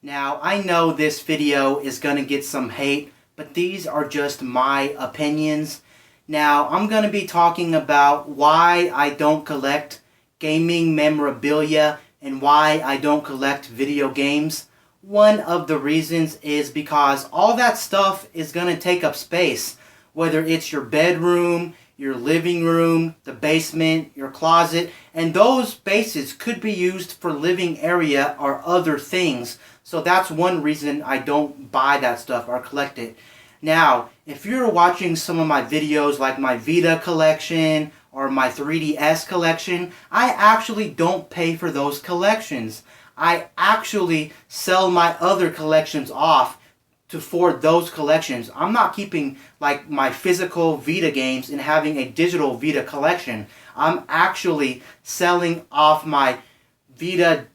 Now, I know this video is going to get some hate, but these are just my opinions. Now, I'm going to be talking about why I don't collect gaming memorabilia and why I don't collect video games. One of the reasons is because all that stuff is going to take up space, whether it's your bedroom, your living room, the basement, your closet, and those spaces could be used for living area or other things. So that's one reason I don't buy that stuff or collect it. Now, if you're watching some of my videos like my Vita collection or my 3DS collection, I actually don't pay for those collections. I actually sell my other collections off for those collections. I'm not keeping like my physical Vita games and having a digital Vita collection. I'm actually selling off my Vita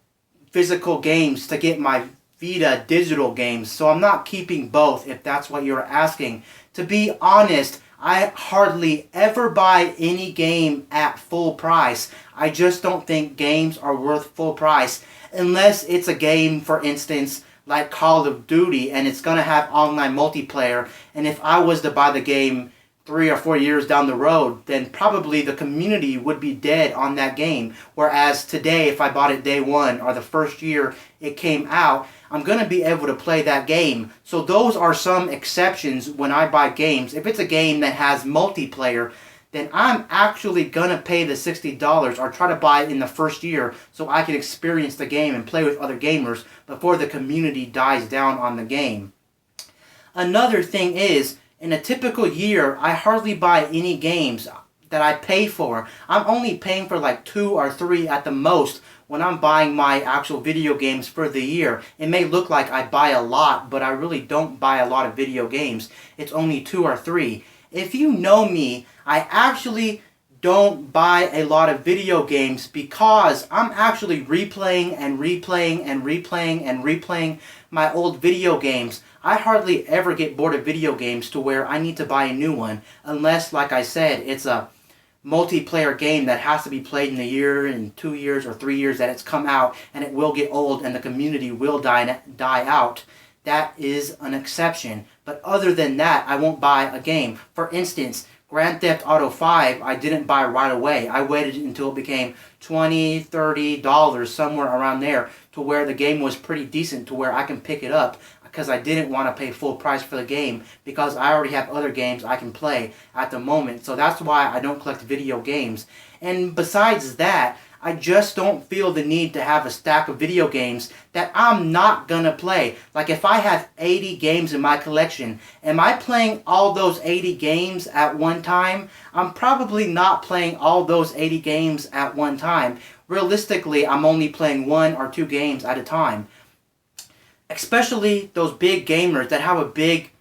physical games to get my Vita digital games. So I'm not keeping both, if that's what you're asking. To be honest, I hardly ever buy any game at full price. I just don't think games are worth full price unless it's a game, for instance, like Call of Duty, and it's going to have online multiplayer. And if I was to buy the game 3 or 4 years down the road, then probably the community would be dead on that game. Whereas today, if I bought it day one or the first year it came out, I'm going to be able to play that game. So those are some exceptions when I buy games. If it's a game that has multiplayer, then I'm actually going to pay the $60 or try to buy it in the first year so I can experience the game and play with other gamers before the community dies down on the game. Another thing is, in a typical year, I hardly buy any games that I pay for. I'm only paying for like 2 or 3 at the most when I'm buying my actual video games for the year. It may look like I buy a lot, but I really don't buy a lot of video games. It's only 2 or 3. If you know me, I actually don't buy a lot of video games because I'm actually replaying and replaying and replaying and replaying my old video games. I hardly ever get bored of video games to where I need to buy a new one, unless, like I said, it's a multiplayer game that has to be played in a year, in 2 years, or 3 years that it's come out, and it will get old and the community will die out. That is an exception. But other than that, I won't buy a game. For instance, Grand Theft Auto 5, I didn't buy right away. I waited until it became $20, $30, somewhere around there, to where the game was pretty decent, to where I can pick it up, because I didn't want to pay full price for the game, because I already have other games I can play at the moment. So that's why I don't collect video games. And besides that, I just don't feel the need to have a stack of video games that I'm not gonna play. Like if I have 80 games in my collection, am I playing all those 80 games at one time? I'm probably not playing all those 80 games at one time. Realistically, I'm only playing 1 or 2 games at a time. Especially those big gamers that have a big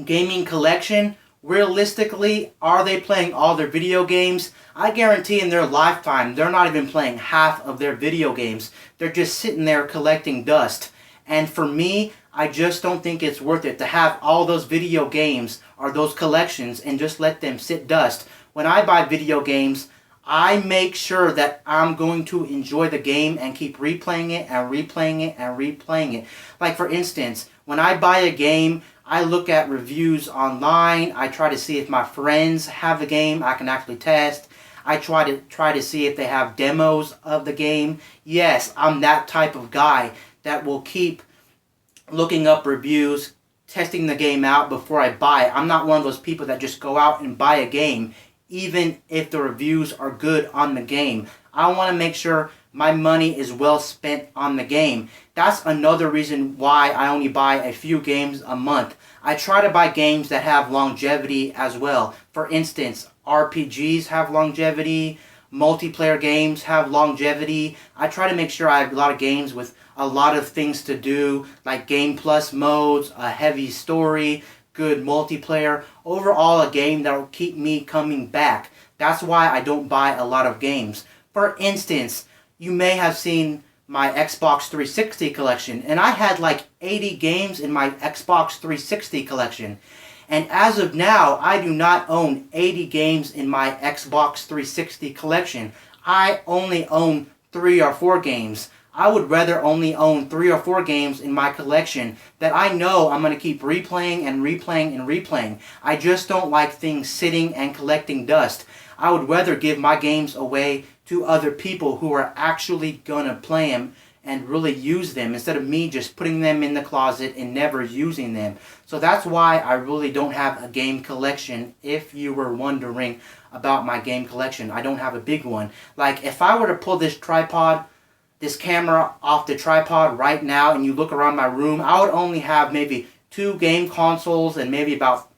gaming collection. Realistically, are they playing all their video games? I guarantee in their lifetime, they're not even playing half of their video games. They're just sitting there collecting dust. And for me, I just don't think it's worth it to have all those video games or those collections and just let them sit dust. When I buy video games, I make sure that I'm going to enjoy the game and keep replaying it and replaying it and replaying it. Like for instance, when I buy a game, I look at reviews online. I try to see if my friends have the game I can actually test. I try to see if they have demos of the game. Yes, I'm that type of guy that will keep looking up reviews, testing the game out before I buy it. I'm not one of those people that just go out and buy a game even if the reviews are good on the game. I want to make sure my money is well spent on the game. That's another reason why I only buy a few games a month. I try to buy games that have longevity as well. For instance, RPGs have longevity, multiplayer games have longevity. I try to make sure I have a lot of games with a lot of things to do, like Game Plus modes, a heavy story, good multiplayer. Overall, a game that will keep me coming back. That's why I don't buy a lot of games. For instance, you may have seen my Xbox 360 collection, and I had like 80 games in my Xbox 360 collection. And as of now, I do not own 80 games in my Xbox 360 collection. I only own 3 or 4 games. I would rather only own 3 or 4 games in my collection that I know I'm going to keep replaying and replaying and replaying. I just don't like things sitting and collecting dust. I would rather give my games away to other people who are actually going to play them and really use them, instead of me just putting them in the closet and never using them. So that's why I really don't have a game collection. If you were wondering about my game collection, I don't have a big one. Like, if I were to pull this camera off the tripod right now and you look around my room, I would only have maybe 2 game consoles and maybe about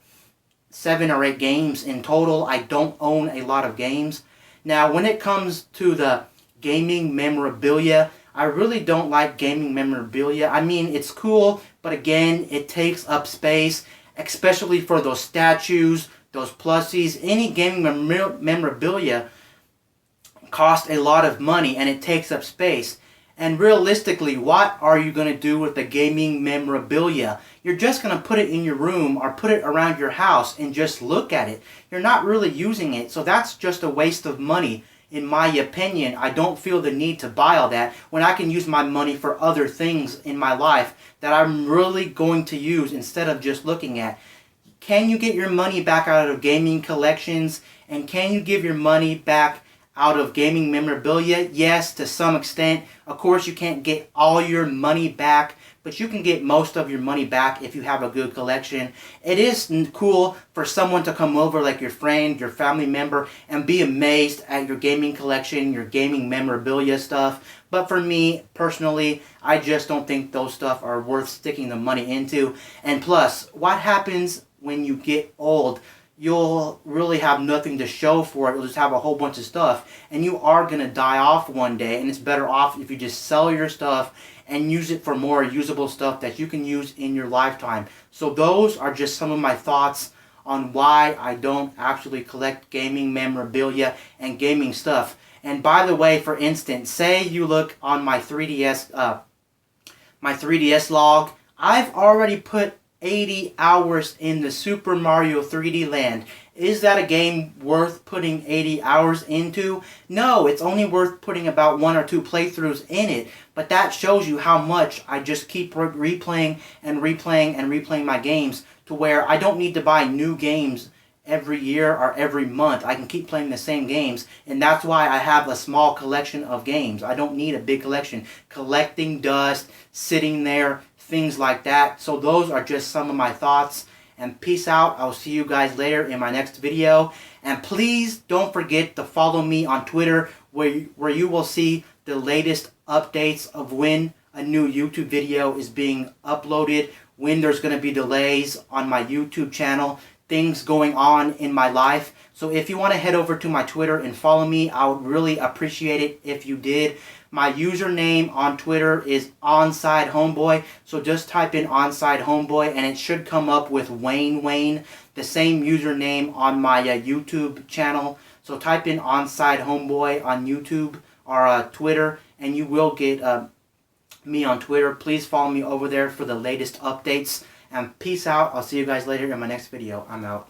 7 or 8 games in total. I don't own a lot of games. Now, when it comes to the gaming memorabilia, I really don't like gaming memorabilia. I mean, it's cool, but again, it takes up space, especially for those statues, those plushies. Any gaming memorabilia costs a lot of money, and it takes up space. And realistically, what are you going to do with the gaming memorabilia? You're just going to put it in your room or put it around your house and just look at it. You're not really using it, so that's just a waste of money. In my opinion, I don't feel the need to buy all that when I can use my money for other things in my life that I'm really going to use instead of just looking at. Can you get your money back out of gaming collections? And can you give your money back out of gaming memorabilia? Yes, to some extent. Of course, you can't get all your money back, but you can get most of your money back if you have a good collection. It is cool for someone to come over, like your friend, your family member, and be amazed at your gaming collection, your gaming memorabilia stuff. But for me, personally, I just don't think those stuff are worth sticking the money into. And plus, what happens when you get old? You'll really have nothing to show for it. You'll just have a whole bunch of stuff. And you are going to die off one day. And it's better off if you just sell your stuff and use it for more usable stuff that you can use in your lifetime. So those are just some of my thoughts on why I don't actually collect gaming memorabilia and gaming stuff. And by the way, for instance, say you look on my 3DS log, I've already put 80 hours in the Super Mario 3D Land. Is that a game worth putting 80 hours into? No, it's only worth putting about 1 or 2 playthroughs in it. But that shows you how much I just keep replaying and replaying and replaying my games, to where I don't need to buy new games every year or every month. I can keep playing the same games, and that's why I have a small collection of games. I don't need a big collection. Collecting dust, sitting there, things like that. So those are just some of my thoughts. And peace out. I'll see you guys later in my next video. And please don't forget to follow me on Twitter, where you will see the latest updates of when a new YouTube video is being uploaded, when there's going to be delays on my YouTube channel, things going on in my life. So if you want to head over to my Twitter and follow me, I would really appreciate it if you did. My username on Twitter is OnsideHomeboy, so just type in OnsideHomeboy and it should come up with Wayne, the same username on my YouTube channel. So type in OnsideHomeboy on YouTube or Twitter, and you will get me on Twitter. Please follow me over there for the latest updates. And peace out. I'll see you guys later in my next video. I'm out.